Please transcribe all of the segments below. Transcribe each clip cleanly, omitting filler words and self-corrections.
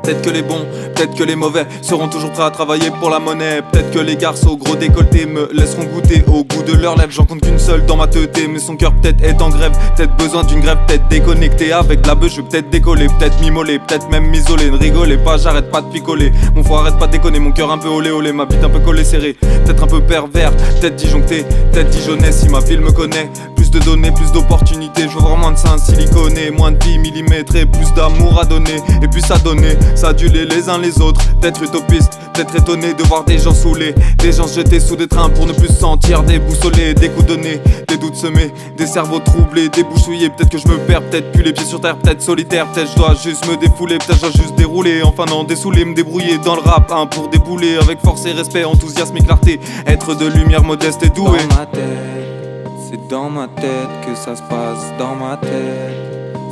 Peut-être que les bons, peut-être que les mauvais seront toujours prêts à travailler pour la monnaie. Peut-être que les garçons au gros décolleté me laisseront goûter au goût de leurs lèvres. J'en compte qu'une seule dans ma teuté, mais son cœur peut-être est en grève. Peut-être besoin d'une grève, peut-être déconnecté. Avec la beuh je vais peut-être décoller, peut-être m'immoler, peut-être même m'isoler. Ne rigolez pas, j'arrête pas de picoler. Mon foie arrête pas de déconner, mon cœur un peu olé olé, ma bite un peu collée serrée. Peut-être un peu pervers, peut-être disjoncté, peut-être dijonais si ma ville me connaît. Plus de données, plus d'opportunités, je veux voir moins de seins siliconés, moins de vie millimétrée, plus d'amour à donner, et puis ça donner, ça aduler les uns les autres. Peut-être utopiste, peut-être étonné de voir des gens saoulés, des gens se jeter sous des trains pour ne plus se sentir déboussolés, des coups donnés, des doutes semés, des cerveaux troublés, débouchouillés. Peut-être que je me perds, peut-être plus les pieds sur terre, peut-être solitaire, peut-être je dois juste me défouler, peut-être je dois juste dérouler, enfin non, dessouler, me débrouiller dans le rap, hein, pour débouler avec force et respect, enthousiasme et clarté, être de lumière modeste et doué. Dans ma tête, c'est dans ma tête que ça se passe, dans ma tête.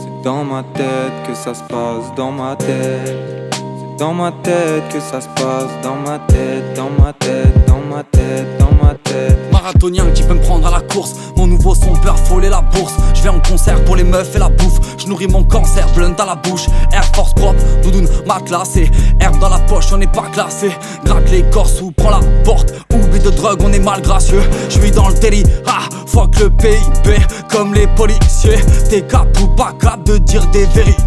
C'est dans ma tête que ça se passe, dans ma tête. C'est dans ma tête que ça se passe, dans ma tête, dans ma tête, dans ma tête, dans ma tête. Marathonien qui peut me prendre à la course. Mon nouveau son peut affoler la bourse. Je vais en concert pour les meufs et la bouffe. Je nourris mon cancer, blunt à la bouche. Air Force propre, doudoune matelassé. Herbe dans la poche, on n'est pas classé. Gratte l'écorce ou prends la porte. Oublie de drogue, on est mal gracieux. Je suis dans le délit, fuck le PIB. Comme les policiers, t'es cap ou pas cap de dire des vérités.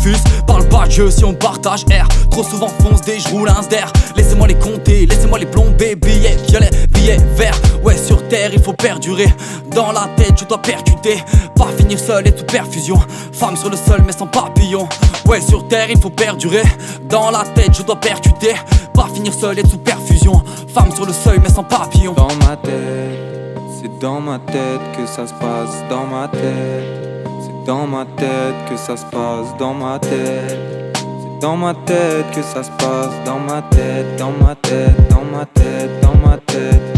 Fuse, parle pas de jeu si on partage air. Trop souvent fonce des, j'roule un d'air. Laissez-moi les compter, laissez-moi les plomber. Billets violets, billets verts. Ouais, sur terre il faut perdurer. Dans la tête je dois percuter. Pas finir seul et sous perfusion. Femme sur le sol mais sans papillon. Ouais, sur terre il faut perdurer. Dans la tête je dois percuter. Pas finir seul et sous perfusion. Femme sur le seuil mais sans papillon. Dans ma tête, c'est dans ma tête que ça se passe, dans ma tête. C'est dans ma tête que ça se passe, dans ma tête. C'est dans ma tête que ça se passe, dans ma tête, dans ma tête, dans ma tête, dans ma tête.